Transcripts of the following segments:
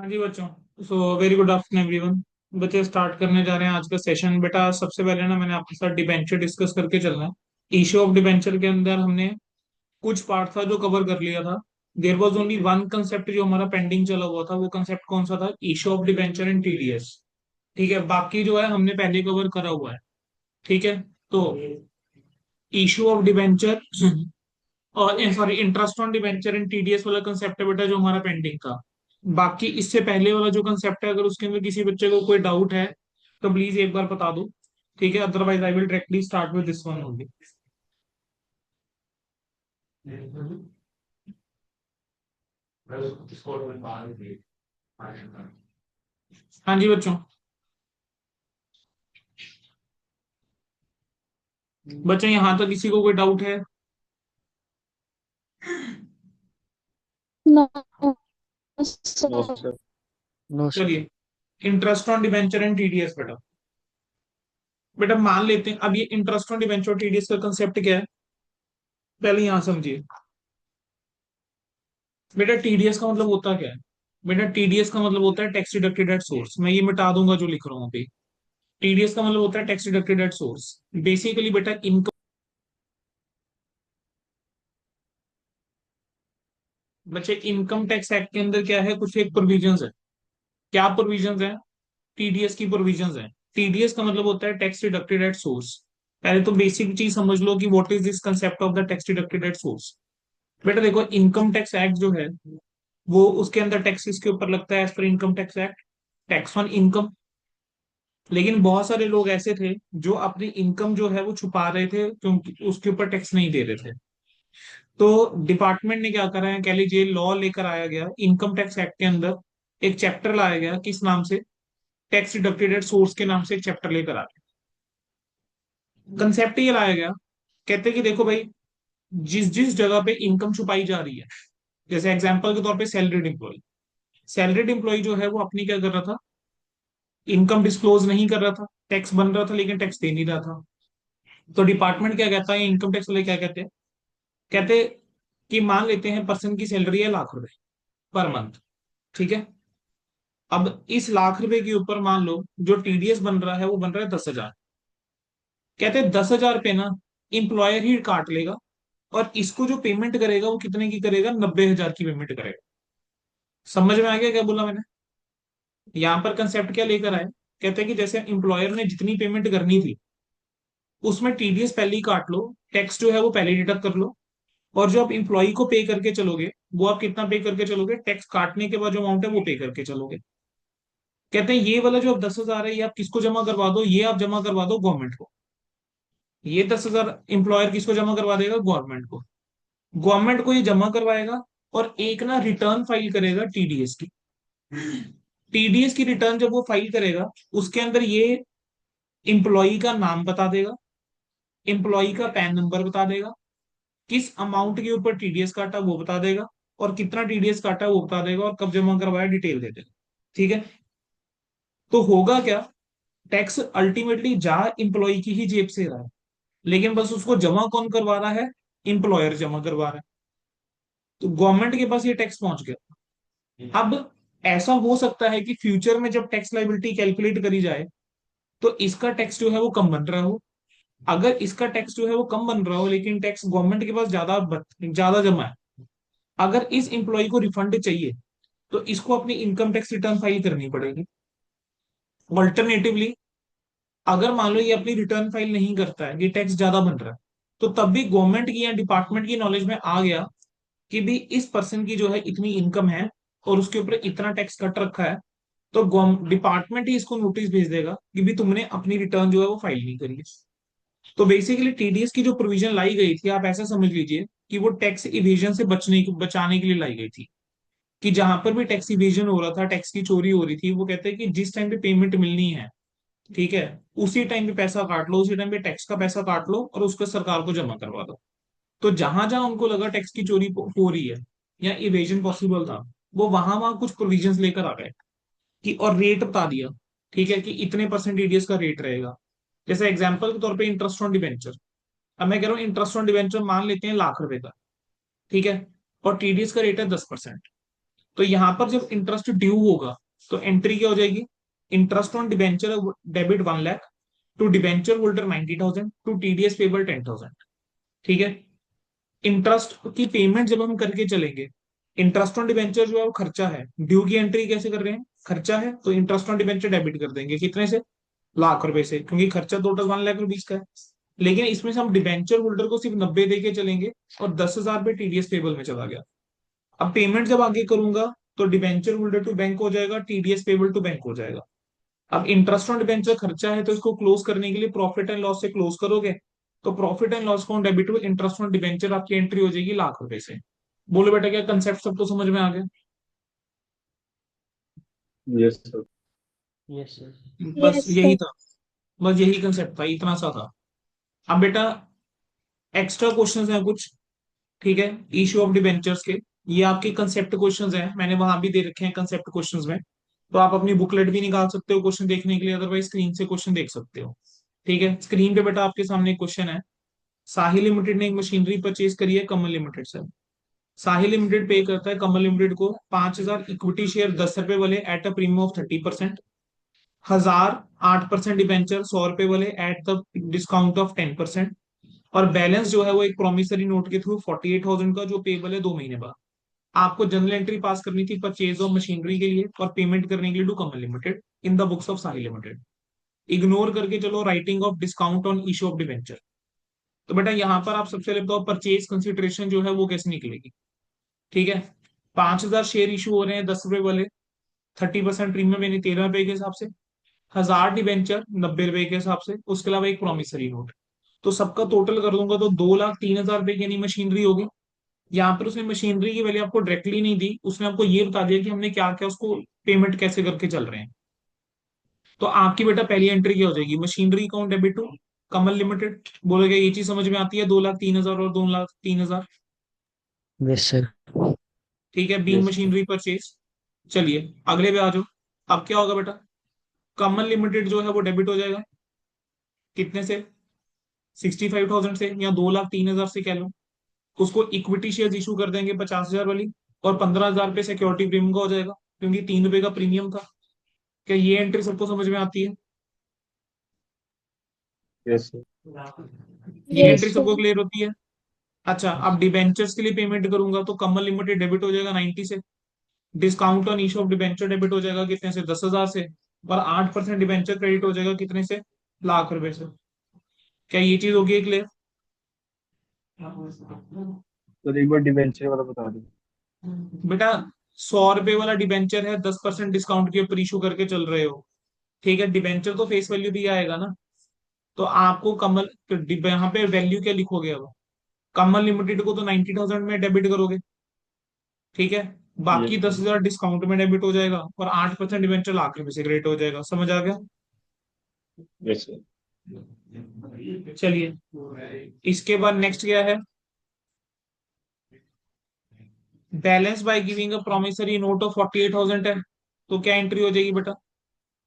हाँ जी बच्चों। Very good afternoon everyone. बच्चे स्टार्ट करने जा रहे हैं आज का सेशन। बेटा सबसे पहले ना मैंने आपके साथ डिबेंचर डिस्कस करके चलना है। इशू ऑफ डिबेंचर के अंदर हमने कुछ पार्ट था जो कवर कर लिया था। There was only one concept जो हमारा पेंडिंग चला हुआ था। वो कंसेप्ट कौन सा था? Issue of debenture in TDS. ठीक है, बाकी जो है हमने पहले कवर करा हुआ है। ठीक है, तो इशू ऑफ डिबेंचर और sorry interest on debenture in TDS वाला कंसेप्ट है बेटा जो हमारा पेंडिंग था। बाकी इससे पहले वाला जो कंसेप्ट है, अगर उसके अंदर किसी बच्चे को कोई डाउट है तो प्लीज एक बार बता दो। ठीक है, otherwise I will directly start with this one only. हाँ जी बच्चों। बच्चों यहाँ तक किसी को कोई डाउट है? No, no sir. Sir. No sir. चलिए, interest on debenture and TDS बेटा। बेटा मान लेते हैं, अब ये इंटरेस्ट ऑन डिबेंचर टीडीएस का कंसेप्ट क्या है, पहले यहाँ समझिए। बेटा टीडीएस का मतलब होता क्या है? बेटा टीडीएस का मतलब होता है टैक्स डिडक्टेड एट सोर्स। मैं ये मिटा दूंगा जो लिख रहा हूँ अभी। टीडीएस का मतलब होता है tax deducted at source. Basically बेटा इनकम। बच्चे इनकम टैक्स एक्ट के अंदर क्या है, कुछ एक प्रोविजंस है। क्या प्रोविजंस है? टीडीएस की प्रोविजंस है। टीडीएस का मतलब होता है टैक्स डिडक्टेड एट सोर्स। पहले तो बेसिक चीज समझ लो कि what is this concept of the tax deducted at source. बेटा देखो, इनकम टैक्स एक्ट जो है वो उसके अंदर टैक्स किसके ऊपर लगता है as per income tax act? Tax on income. लेकिन बहुत सारे लोग ऐसे थे जो अपनी इनकम जो है वो छुपा रहे थे क्योंकि उसके ऊपर टैक्स नहीं दे रहे थे। तो डिपार्टमेंट ने क्या करा है, कह लीजिए लॉ लेकर आया गया इनकम टैक्स एक्ट के अंदर। एक चैप्टर लाया गया, किस नाम से? टैक्स डिडक्टेड एट सोर्स के नाम से एक चैप्टर लेकर आ गया। कंसेप्ट ये लाया गया, कहते कि देखो भाई, जिस जिस जगह पे इनकम छुपाई जा रही है, जैसे एग्जांपल के तौर पे सैलरीड एम्प्लॉय। सैलरीड एम्प्लॉय जो है वो अपनी क्या कर रहा था, इनकम डिस्क्लोज नहीं कर रहा था। टैक्स बन रहा था लेकिन टैक्स दे नहीं रहा था। तो डिपार्टमेंट क्या कहता है, इनकम टैक्स वाले क्या कहते हैं? कहते कि मान लेते हैं पर्सन की सैलरी है ₹1,00,000 पर मंथ। ठीक है, अब इस ₹1,00,000 के ऊपर मान लो जो टीडीएस बन रहा है वो बन रहा है 10,000। कहते हैं 10,000 पे ना इंप्लॉयर ही काट लेगा, और इसको जो पेमेंट करेगा वो कितने की करेगा? 90,000 की पेमेंट करेगा। समझ में आ गया क्या बोला मैंने? यहाँ पर कंसेप्ट क्या लेकर आए, कहते हैं कि जैसे इंप्लॉयर ने जितनी पेमेंट करनी थी उसमें टीडीएस पहले ही काट लो, टैक्स जो है वो पहले ही डिडक्ट कर लो। और जो आप इंप्लॉय को पे करके चलोगे वो आप कितना पे करके चलोगे? टैक्स काटने के बाद जो अमाउंट है वो पे करके चलोगे। कहते हैं ये वाला जो अब 10,000 है ये आप किसको जमा करवा दो? ये आप जमा करवा दो गवर्नमेंट को। ये 10,000 इंप्लॉयर किसको जमा करवा देगा? गवर्नमेंट को। गवर्नमेंट को ये जमा करवाएगा और एक ना रिटर्न फाइल करेगा टीडीएस की। टीडीएस की रिटर्न जब वो फाइल करेगा उसके अंदर ये इंप्लॉई का नाम बता देगा, इंप्लॉई का पैन नंबर बता देगा, किस अमाउंट के ऊपर टीडीएस काटा वो बता देगा, और कितना टीडीएस काटा वो बता देगा, और कब जमा करवाया डिटेल दे देगा। ठीक है, तो होगा क्या, टैक्स अल्टीमेटली जा इंप्लॉय की ही जेब से रहा है, लेकिन बस उसको जमा कौन करवा रहा है? इंप्लॉयर जमा करवा रहा है। तो गवर्नमेंट के पास ये टैक्स पहुंच गया। अब ऐसा हो सकता है कि फ्यूचर में जब टैक्स लाइबिलिटी कैलकुलेट करी जाए तो इसका टैक्स जो है वो कम बन रहा हो। अगर इसका टैक्स जो है वो कम बन रहा हो लेकिन टैक्स गवर्नमेंट के पास ज्यादा जमा है, अगर इस इंप्लॉय को रिफंड चाहिए तो इसको अपनी इनकम टैक्स रिटर्न फाइल करनी पड़ेगी। ऑल्टरनेटिवली अगर मान लो ये अपनी रिटर्न फाइल नहीं करता है, ये टैक्स ज्यादा बन रहा है, तो तब भी गवर्नमेंट की या डिपार्टमेंट की नॉलेज में आ गया कि भी इस पर्सन की जो है इतनी इनकम है और उसके ऊपर इतना टैक्स कट रखा है, तो डिपार्टमेंट ही इसको नोटिस भेज देगा कि भी तुमने अपनी रिटर्न जो है वो फाइल नहीं करी है। तो बेसिकली टीडीएस की जो प्रोविजन लाई गई थी, आप ऐसा समझ लीजिए कि वो टैक्स इवेजन से बचाने के लिए लाई गई थी। कि जहां पर भी टैक्स इवेजन हो रहा था, टैक्स की चोरी हो रही थी, वो कहते हैं कि जिस टाइम पे पेमेंट मिलनी है, ठीक है, उसी टाइम पे पैसा काट लो, उसी टाइम पे टैक्स का पैसा काट लो और उसको सरकार को जमा करवा दो। तो जहां जहां उनको लगा टैक्स की चोरी हो रही है या इवेजन पॉसिबल था, वो वहां वहां कुछ प्रोविजंस लेकर आ गए कि और रेट बता दिया। ठीक है, कि इतने परसेंट टीडीएस का रेट रहेगा। जैसे एग्जांपल के तौर पे इंटरेस्ट ऑन डिवेंचर। अब मैं कह रहा हूँ इंटरेस्ट ऑन डिवेंचर मान लेते हैं ₹1,00,000 का। ठीक है, और टीडीएस का रेट है 10%। तो यहाँ पर जब इंटरेस्ट ड्यू होगा तो एंट्री क्या हो जाएगी, interest on debenture debit 1 lakh, to debenture holder 90,000, to TDS payable 10,000। ठीक है, इंटरेस्ट की पेमेंट जब हम करके चलेंगे, इंटरेस्ट ऑन डिबेंचर जो है वो खर्चा है, ड्यू की एंट्री कैसे कर रहे हैं, खर्चा है, तो इंटरेस्ट ऑन डिबेंचर डेबिट कर देंगे कितने से, लाख रुपए से, क्योंकि खर्चा टोटल 1 लाख रुपीज का है। लेकिन इसमें से हम डिबेंचर होल्डर को सिर्फ 90 दे के चलेंगे और 10,000 रुपये टीडीएस पेबल में चला गया। अब पेमेंट जब आगे करूंगा तो डिबेंचर होल्डर टू बैंक हो जाएगा, टीडीएस पेबल टू बैंक हो जाएगा। अब इंटरेस्ट ऑन डिबेंचर खर्चा है तो इसको क्लोज करने के लिए प्रॉफिट एंड लॉस से क्लोज करोगे, तो profit and loss account debit हुए, इंटरेस्ट ऑन डिबेंचर आपकी एंट्री हो जाएगी लाख रुपए से। बोलो बेटा, क्या कंसेप्ट सबको समझ में आ गया? Yes sir. Yes sir. बस यस यही सर। था, बस यही कंसेप्ट था, इतना सा था। अब बेटा एक्स्ट्रा क्वेश्चंस हैं कुछ, ठीक है, इशू ऑफ डिबेंचर्स के, ये आपके कंसेप्ट क्वेश्चंस हैं, मैंने वहां भी दे रखे हैं कंसेप्ट क्वेश्चंस में। तो आप अपनी बुकलेट भी निकाल सकते हो क्वेश्चन देखने के लिए, अदरवाइज स्क्रीन से क्वेश्चन देख सकते हो। ठीक है, स्क्रीन पे बेटा आपके सामने एक क्वेश्चन है। साहिल लिमिटेड ने एक मशीनरी परचेज करी है कमल लिमिटेड से। साहिल लिमिटेड पे करता है कमल लिमिटेड को 5,000 इक्विटी शेयर 10 रुपए वाले at a premium of 30%, 1,000 8% debenture 100 रुपए वाले एट द डिस्काउंट ऑफ 10%, और बैलेंस जो है वो एक प्रोमिसरी नोट के थ्रू 48,000 का जो पेबल है 2 महीने बाद। आपको जनरल एंट्री पास करनी थी परचेज ऑफ मशीनरी के लिए और पेमेंट करने के लिए to Kamal limited in the books of Sahil limited. Ignore करके चलो writing off discount on issue of debenture. तो बेटा यहाँ पर आप सबसे पहले बताओ परचेज कंसिडरेशन जो है वो कैसे निकलेगी। ठीक है, 5,000 शेयर इशू हो रहे हैं 10 रुपए वाले, 30% प्रीमियम यानी 13 रुपए के हिसाब से, 1,000 डिबेंचर 90 रुपए के हिसाब से, उसके अलावा एक प्रोमिसरी नोट। तो सबका टोटल कर दूंगा तो 2,03,000 रुपए की यानी मशीनरी होगी। यहाँ पर उसने मशीनरी की वैल्यू आपको डायरेक्टली नहीं दी, उसने आपको ये बता दिया कि हमने क्या क्या उसको पेमेंट कैसे करके चल रहे हैं। तो आपकी बेटा पहली एंट्री क्या हो जाएगी, machinery account debit to Kamal limited. बोलोगे ये चीज समझ में आती है, 2,03,000 और 2,03,000। Yes sir. ठीक है, बीइंग यस मशीनरी परचेज। चलिए अगले पे आ जाओ। अब क्या होगा बेटा, कमल लिमिटेड जो है वो डेबिट हो जाएगा कितने से, 65,000 से या 2,03,000 से कह लो। उसको इक्विटी शेयर इशू कर देंगे 50,000 वाली, और 15,000 रुपये सिक्योरिटी प्रीमियम का हो जाएगा, क्योंकि 3 रुपए का प्रीमियम था। क्या ये एंट्री सबको समझ में आती है? Yes sir. ये यस एंट्री सबको सर। क्लियर होती है? अच्छा, अब डिबेंचर्स के लिए पेमेंट करूंगा तो कमल लिमिटेड डेबिट हो जाएगा 90 से, discount on issue of debenture debit हो जाएगा कितने से, 10,000 से, और 8% डिबेंचर क्रेडिट हो जाएगा कितने से, लाख रुपए से। क्या ये चीज होगी क्लियर? सर एक बार डिवेंचर वाला बता दो। बेटा 100 रुपए वाला डिबेंचर है, 10% डिस्काउंट के ऊपर इशू करके चल रहे हो। ठीक है, डिबेंचर तो फेस वैल्यू भी आएगा ना, तो आपको कमल तो यहाँ पे वैल्यू क्या लिखोगे अब, कमल लिमिटेड को तो 90,000 में डेबिट करोगे। ठीक है, बाकी यस सर। 10,000 डिस्काउंट में डेबिट हो जाएगा और 8% डिबेंचर लाख रुपए से क्रेडिट हो जाएगा। समझ आ गया? Yes sir. चलिए इसके बाद नेक्स्ट क्या है, balance by giving a promissory note of 48,000 है, तो क्या एंट्री हो जाएगी बेटा,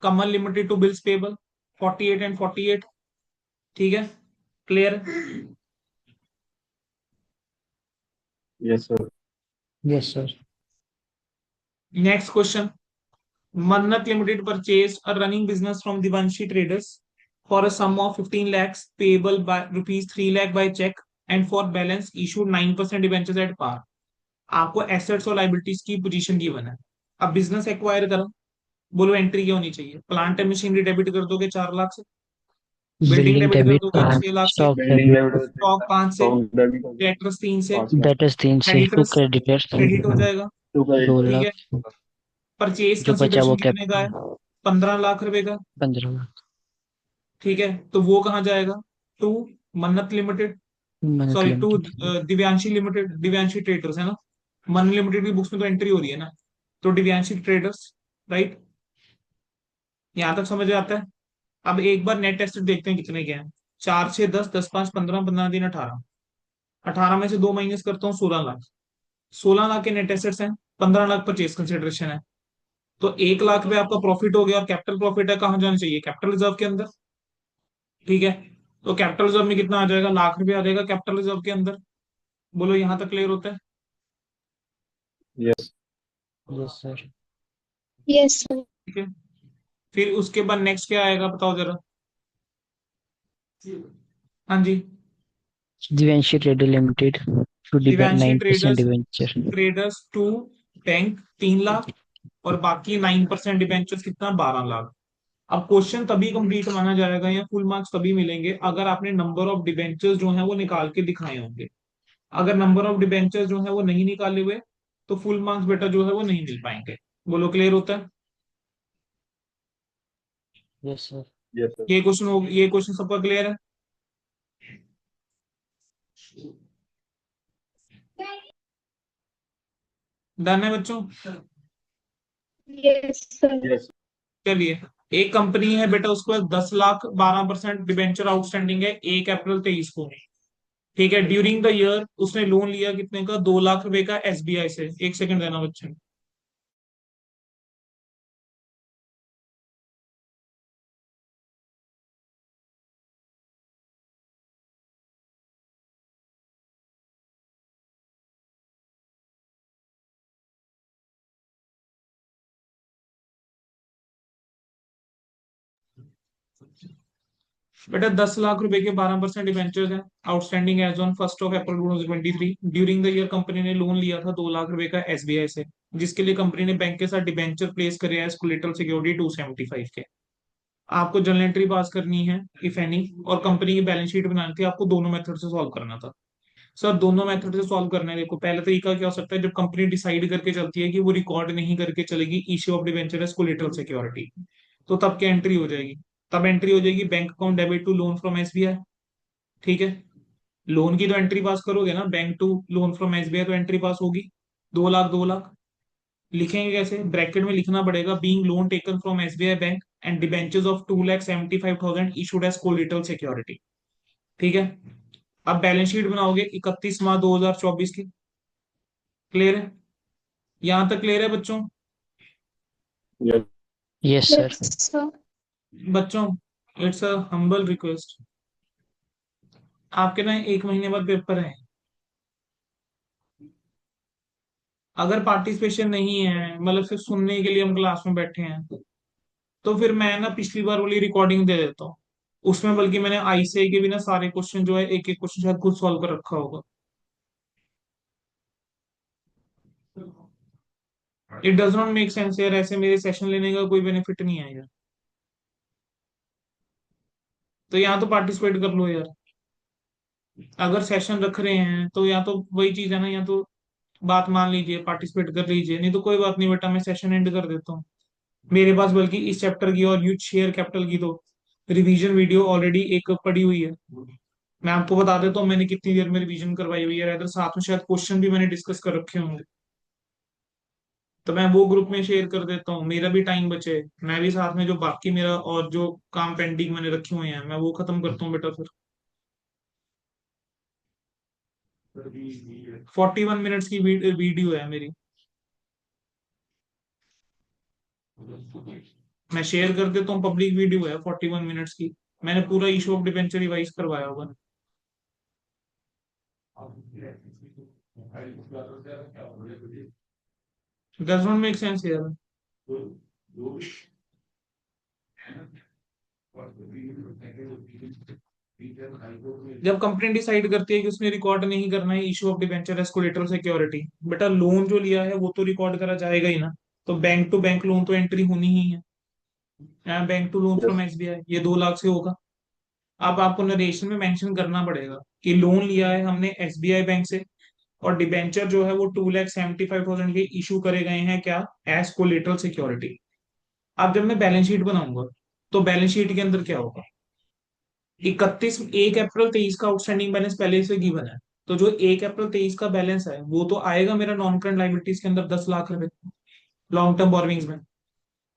Kamal limited to bills payable 48 and 48। ठीक है, clear? Yes sir. Yes sir. Next question, Mannat limited purchase a running business from Divanshi traders for a sum of 15 lakhs payable by rupees 3 lakh by cheque, and for balance issued 9% debentures at par. आपको assets और liabilities की position given है। अब business acquire करो, बोलो entry क्या होनी चाहिए, प्लांट एंड मशीनरी डेबिट कर दोगे 4 लाख से, बिल्डिंग बिल्डिंग डेबिट कर डेबिट दोगे 6 लाख से, stock building debit debit stock 5 से, स्टॉक डेबिट डेटर्स 3 से, 5 लाख दैट इज 3 से टू क्रेडिटर्स क्रेडिटर्स क्रेडिट हो जाएगा। 2 ठीक है, लाख परचेज जो बचा वो कंसिडरेशन कितने का है, कैपिटल 15 लाख रुपए का। 15 लाख। ठीक है, तो वो कहाँ जाएगा, to Mannat limited, Mannat sorry to limited. Divyanshi limited, Divyanshi traders है ना, मन लिमिटेड की बुक्स में तो एंट्री हो रही है ना, तो दिव्यांशी ट्रेडर्स, राइट? यहां तक समझ आता है? अब एक बार नेट एसेट देखते हैं कितने के हैं, 4 6 10, 10 5 15, 15 3 18, 18 में से 2 माइनस करता हूँ 16 लाख, 16 लाख के नेट एसेट्स हैं, 15 लाख परचेज कंसिडरेशन है, तो 1 लाख पे आपका प्रॉफिट हो गया, और कैपिटल प्रॉफिट है कहाँ जाना चाहिए, कैपिटल रिजर्व के अंदर। ठीक है, तो कैपिटल रिजर्व में कितना आ जाएगा, लाख रुपए आ जाएगा कैपिटल रिजर्व के अंदर। बोलो यहां तक क्लियर होता है? Yes. Yes sir. Yes sir. ठीक है, फिर उसके बाद नेक्स्ट क्या आएगा बताओ जरा। हाँ जी। Divyanshi trader limited to debenture Divyanshi 9% traders, debenture. Traders to bank 3 lakh, और बाकी 9% डिबेंचर्स कितना, 12 लाख। अब क्वेश्चन तभी कंप्लीट माना जाएगा या फुल मार्क्स तभी मिलेंगे अगर आपने नंबर ऑफ डिबेंचर्स जो है वो निकाल के दिखाए होंगे। अगर नंबर ऑफ डिबेंचर्स जो है वो नहीं निकाले हुए तो फुल मार्क्स बेटा जो है वो नहीं मिल पाएंगे। बोलो, क्लियर होता है? Yes sir. ये क्वेश्चन सबका क्लियर है? डन है बच्चों? Yes sir. चलिए, एक कंपनी है बेटा, उसके पास 10 लाख 12% डिबेंचर आउटस्टैंडिंग है 1 अप्रैल 23 को। ठीक है, ड्यूरिंग द ईयर उसने लोन लिया कितने का, 2 लाख रुपए का एसबीआई से। एक सेकंड देना बच्चे। बेटा 10 लाख रुपए के 12% डिबेंचर्स हैं outstanding as on 1 April 2023। During the year company ने लोन लिया था 2 लाख रुपए का एसबीआई से, जिसके लिए कंपनी ने बैंक के साथ डिबेंचर प्लेस करे एज कोलेटरल सिक्योरिटी 275 के। आपको जर्नल एंट्री पास करनी है इफ एनी, और कंपनी की बैलेंस शीट बनानी थी। आपको दोनों मेथड से सॉल्व करना था। सर दोनों मेथड से सॉल्व करना है। देखो, पहला तरीका क्या हो सकता है, जब कंपनी डिसाइड करके चलती है कि वो रिकॉर्ड नहीं करके चलेगी issue of debenture as collateral security, तो तब क्या एंट्री हो जाएगी? तब एंट्री हो जाएगी bank account debit to loan from SBI. ठीक है, लोन की तो एंट्री पास करोगे ना, bank to loan from SBI तो एंट्री पास होगी। 2 लाख 2 लाख लिखेंगे कैसे? ब्रैकेट में लिखना पड़ेगा, being loan taken from SBI bank and debentures of 2,75,000 issued as collateral security. ठीक है, अब बैलेंस शीट बनाओगे 31 मार्च 2024 की। क्लियर है? यहां तक क्लियर है बच्चों? Yes sir. Yes sir. बच्चों, इट्स अ हम्बल रिक्वेस्ट, आपके ना 1 महीने बाद पेपर है। अगर पार्टिसिपेशन नहीं है, मतलब सिर्फ सुनने के लिए हम क्लास में बैठे हैं, तो फिर मैं ना पिछली बार वाली रिकॉर्डिंग दे देता हूँ। उसमें बल्कि मैंने आईसीआई के भी ना सारे क्वेश्चन जो है, एक एक क्वेश्चन शायद खुद सॉल्व कर रखा होगा। It does not make sense यार, ऐसे मेरे सेशन लेने का कोई बेनिफिट नहीं है यार। तो यहाँ तो पार्टिसिपेट कर लो यार। अगर सेशन रख रहे हैं तो या तो वही चीज है ना, या तो बात मान लीजिए, पार्टिसिपेट कर लीजिए, नहीं तो कोई बात नहीं बेटा, मैं सेशन एंड कर देता हूँ। मेरे पास बल्कि इस चैप्टर की और यूज शेयर कैपिटल की तो रिवीजन वीडियो ऑलरेडी एक पड़ी हुई है। मैं आपको बता देता हूँ मैंने कितनी देर में रिवीजन करवाई हुई है, अगर साथ में शायद क्वेश्चन भी मैंने डिस्कस कर रखे होंगे। तो मैं वो ग्रुप में शेयर कर देता हूँ, मेरा भी टाइम बचे। मैं भी साथ में जो बाकी मेरा और जो काम पेंडिंग मैंने रखे हुए हैं मैं वो खत्म करता हूँ बेटा फिर। 41 मिनट्स की वीडियो है मेरी, मैं शेयर कर देता हूँ, पब्लिक वीडियो है 41 मिनट्स की। मैंने पूरा इशू ऑफ डिबेंचर रिवाइज करवाया होगा। डज नॉट मेक सेंस यार। जब कंपनी डिसाइड करती है कि उसने रिकॉर्ड नहीं करना है issue of debenture as collateral security, बेटा लोन जो लिया है वो तो रिकॉर्ड करा जाएगा ही ना। तो बैंक टू बैंक लोन तो एंट्री होनी ही है। Bank to loan from SBI, ये 2 लाख से होगा। अब आपको नरेशन में मेंशन करना पड़ेगा कि लोन लिया है हमने एसबीआई बैंक से, और डिबेंचर जो है वो 2,75,000 के इशू करे गए हैं क्या, एज कोलेटरल सिक्योरिटी। अब जब मैं बैलेंस शीट बनाऊंगा तो बैलेंस शीट के अंदर क्या होगा, 1 अप्रैल 23 का आउटस्टैंडिंग बैलेंस पहले से गिवन है। तो जो 1 अप्रैल 23 का बैलेंस है वो तो आएगा मेरा नॉन करंट लाइबिलिटीज के अंदर 10 लाख रुपए, लॉन्ग टर्म बोरोविंग्स में।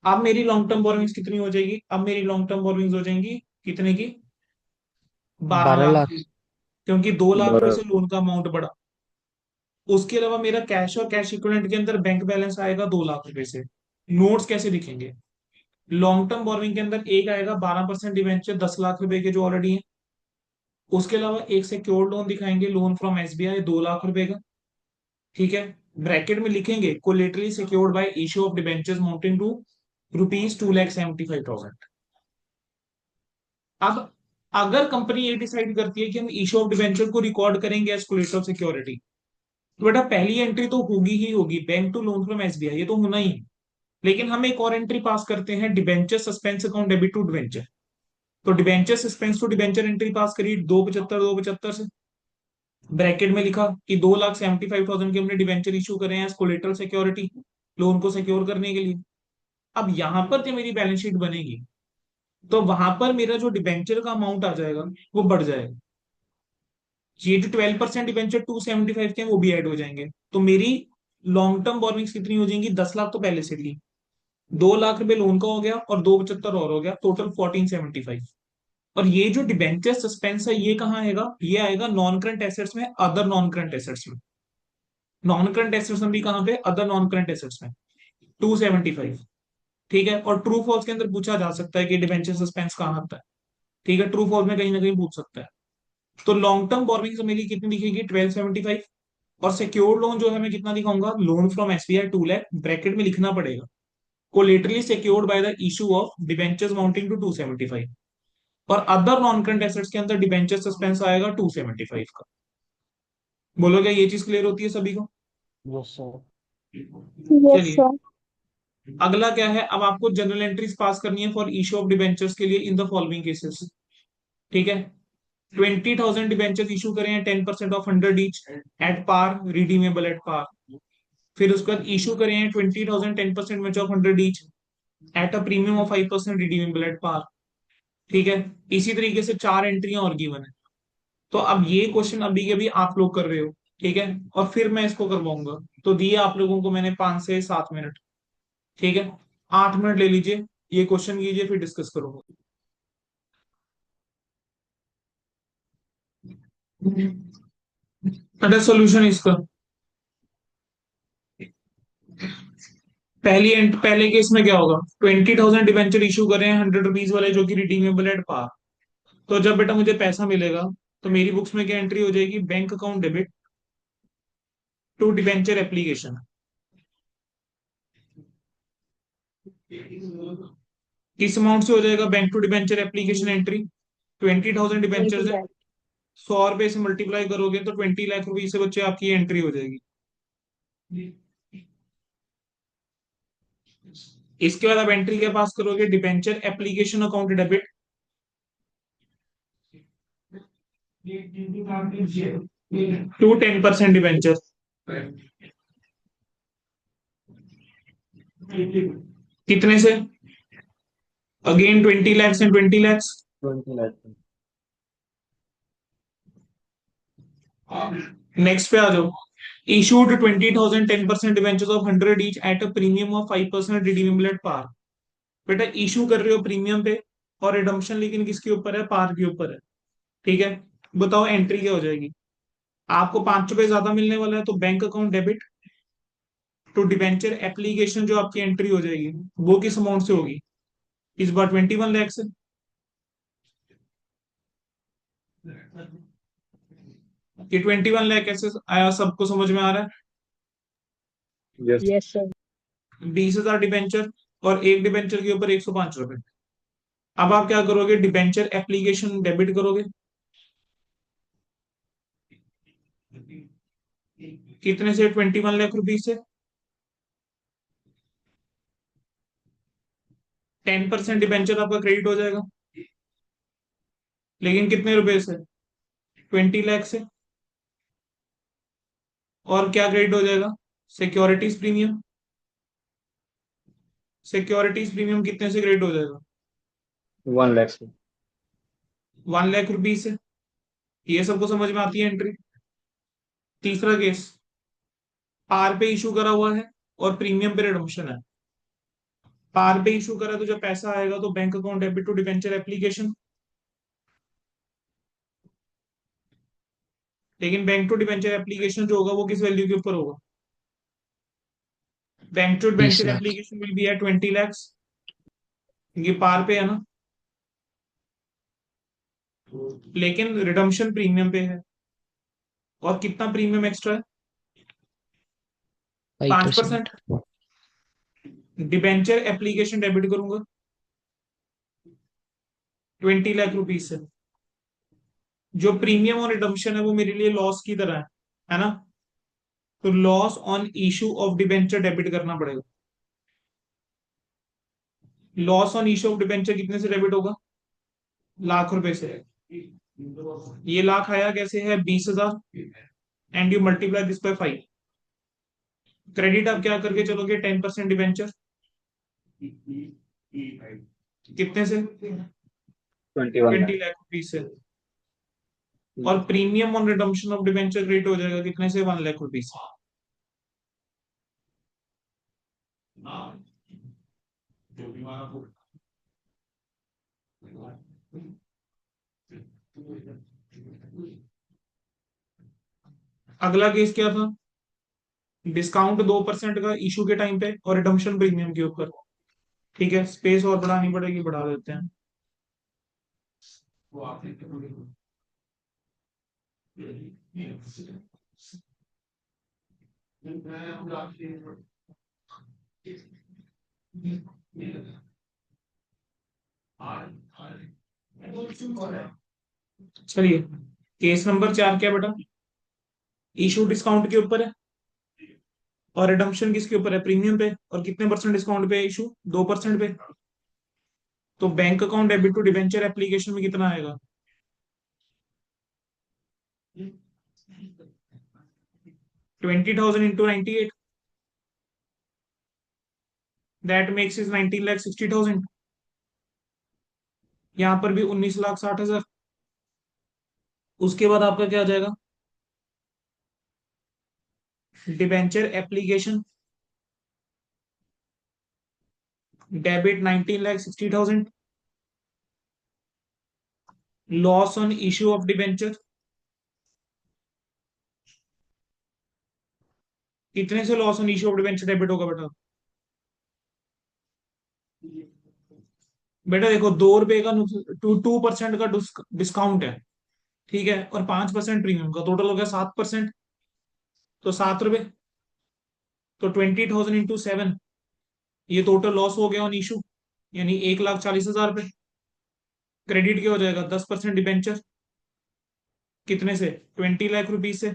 अब मेरी लॉन्ग टर्म बोरोविंग्स कितनी हो जाएगी, अब मेरी लॉन्ग टर्म बोरोविंग्स हो जाएंगी कितने की, 12 लाख 12 लाख। की। क्योंकि 2 लाख रुपए से लोन का अमाउंट बढ़ा। उसके अलावा मेरा कैश और कैश इक्विवेलेंट के अंदर बैंक बैलेंस आएगा 2 लाख रुपए से। नोट्स कैसे दिखेंगे, लॉन्ग टर्म बोरोविंग के अंदर एक आएगा 12% डिवेंचर 10 लाख रुपए के जो ऑलरेडी है। उसके अलावा एक सिक्योर्ड लोन दिखाएंगे, लोन फ्रॉम एसबीआई 2 लाख रुपए का। ठीक है, ब्रैकेट में लिखेंगे collaterally secured by issue of debentures amounting to ₹2,75,000। अब अगर कंपनी ये डिसाइड करती है कि हम इश्यू ऑफ डिबेंचर को रिकॉर्ड करेंगे एज कोलेटरल सिक्योरिटी, तो बेटा पहली एंट्री तो होगी ही होगी, bank to loan from SBI, ये तो होना ही है। लेकिन हम एक और एंट्री पास करते हैं, debenture suspense account debit to debenture. तो debenture suspense to debenture entry pass करी 275 से, ब्रैकेट में लिखा कि 2,75,000 के हमने डिबेंचर इशू करे हैं कोलेटरल सिक्योरिटी, लोन को सिक्योर करने के लिए। अब यहां पर जो मेरी बैलेंस शीट बनेगी, तो वहां पर मेरा जो डिबेंचर का अमाउंट आ जाएगा वो बढ़ जाएगा। ये जो 12% डिबेंचर 275 के हैं वो भी ऐड हो जाएंगे। तो मेरी लॉन्ग टर्म बोरोइंग्स कितनी हो जाएंगी? 10 लाख तो पहले से थी, 2 लाख रुपए लोन का हो गया और 275 और हो गया, टोटल 1475। और ये जो डिबेंचर सस्पेंस है ये कहाँ आएगा? ये आएगा नॉन करंट एसेट्स में, अदर नॉन करंट एसेट्स में। नॉन करंट एसेट्स में भी कहाँ पे? अदर नॉन करंट एसेट्स में, 275। ठीक है, और ट्रू फॉल्स के अंदर पूछा जा सकता है कि डिबेंचर सस्पेंस कहाँ आता है। ठीक है, ट्रू फॉल्स में कहीं ना कहीं पूछ सकता है। तो लॉन्ग टर्म बोरोइंग्स मेरी कितनी दिखेगी? 1275। और सिक्योर्ड लोन जो है मैं कितना दिखाऊंगा? Loan from SBI 2 lakh, bracket में लिखना पड़ेगा collaterally secured by the issue of debentures amounting to 275। और अदर नॉन करंट एसेट्स के अंदर डिबेंचर सस्पेंस आएगा 275 का। बोलो क्या ये चीज क्लियर होती है सभी को? Yes, sir. Yes, चलिए, sir. अगला क्या है, अब आपको जनरल एंट्रीज पास करनी है फॉर इशू ऑफ डिबेंचर्स के लिए इन द फॉलोइंग केसेस। ठीक है, 20,000 डिबेंचर्स इशू करें हैं 10% of 100 each at par, redeemable at par. फिर उसके बाद इशू करें हैं 20,000 10% match of 100 each at a premium of 5% redeemable at par. ठीक है, इसी तरीके से 4 एंट्रियां और गिवन है। तो अब ये क्वेश्चन अभी के अभी आप लोग कर रहे हो, ठीक है, और फिर मैं इसको करवाऊंगा। तो दिए आप लोगों को मैंने 5 से 7 मिनट। ठीक है, 8 मिनट ले लीजिए, ये क्वेश्चन कीजिए फिर डिस्कस करो। अरे सॉल्यूशन इसका, पहले केस में क्या होगा? 20,000 डिवेंचर इशू करें 100 रुपीज वाले जो कि रिडीमेबल एट पार। तो जब बेटा मुझे पैसा मिलेगा, तो मेरी बुक्स में क्या एंट्री हो जाएगी? Bank account debit to debenture application. किस अमाउंट से हो जाएगा bank to debenture application entry? 20,000 debenture है, Exact. 100 रुपए से मल्टीप्लाई करोगे तो 20 लाख रुपए से बच्चे आपकी एंट्री हो जाएगी। इसके बाद आप एंट्री क्या पास करोगे? Debenture application account debit to 10% debenture. कितने से? Again 20 lakhs and 20 lakhs। 20 lakh. Next पे आ जाओ, issued 20,000 10% debentures of 100 each at a premium of 5% redeemable at par. बेटा इशू कर रहे हो प्रीमियम पे, और रिडम्पशन लेकिन किसके ऊपर है? पार के ऊपर है। ठीक है, बताओ एंट्री क्या हो जाएगी? आपको 5 रुपए ज्यादा मिलने वाला है, तो bank account debit to debenture application जो आपकी एंट्री हो जाएगी वो किस अमाउंट से होगी? इस बार 21 लाख से। ये 21 लाख कैसे आया? सबको समझ में आ रहा Yes. Yes, sir. है? 20,000 डिबेंचर और एक डिबेंचर के ऊपर 105 रुपए। अब आप क्या करोगे? डिबेंचर एप्लीकेशन डेबिट करोगे, कितने से? 21 लाख रुपीज से। 10% डिबेंचर आपका क्रेडिट हो जाएगा, लेकिन कितने रुपए से? 20 लाख से। और क्या क्रेडिट हो जाएगा? Securities premium. सिक्योरिटीज प्रीमियम कितने से क्रेडिट हो जाएगा? 1 lakh. Sir. 1 लाख रुपीज से। ये सबको समझ में आती है एंट्री? तीसरा केस, पार पे इशू करा हुआ है और प्रीमियम पे रिडम्पशन है। पार पे इशू करा तो जब पैसा आएगा तो bank account debit to debenture application, लेकिन बैंक टू डिबेंचर एप्लीकेशन जो होगा वो किस वैल्यू के ऊपर होगा? Bank to 20 debenture lakh. Application will be at 20 lakhs, ये पार पे है ना, लेकिन रिडम्पशन प्रीमियम पे है। और कितना प्रीमियम एक्स्ट्रा है? पांच 5%. परसेंट डिबेंचर एप्लीकेशन डेबिट करूंगा 20 लाख रुपीज से। जो प्रीमियम और रिडम्पशन है वो मेरे लिए लॉस की तरह है ना। तो loss on issue of debenture debit करना पड़ेगा। Loss on issue of debenture कितने से डेबिट होगा? लाख रुपए से। ये लाख आया कैसे है? 20,000 and you multiply this by 5। Credit आप क्या करके चलोगे? 10% डिबेंचर कितने से? 20 लाख रुपीज से। और premium on redemption of debenture credit हो जाएगा कितने से? 1 लाख रुपीज। अगला केस क्या था? डिस्काउंट 2% का इशू के टाइम पे और रिडम्पशन प्रीमियम के ऊपर। ठीक है, स्पेस और बढ़ानी पड़ेगी, बढ़ा देते हैं। चलिए, केस नंबर 4 क्या बेटा? इशू डिस्काउंट के ऊपर है और रिडम्पशन किसके ऊपर है? प्रीमियम पे। और कितने परसेंट डिस्काउंट पे है इशू? 2% पे। तो bank account debit to debenture application में कितना आएगा? 20,000 इंटू 98, दैट मेक्स इज 19,60,000। यहां पर भी 19,60,000। उसके बाद आपका क्या आ जाएगा? Debenture application debit 19,60,000। Loss on issue of debenture कितने से loss on issue of debenture debit होगा बेटा? बेटा देखो, 2 रुपए का 2% का डिस्काउंट है, ठीक है, और 5% प्रीमियम का टोटल हो गया 7%। तो 7 रुपए। तो 20,000 इंटू 7, ये टोटल लॉस हो गया ऑन इशू, यानी 1,40,000 रुपए। क्रेडिट क्या हो जाएगा? 10% डिबेंचर कितने से? 20 लाख रुपीज से।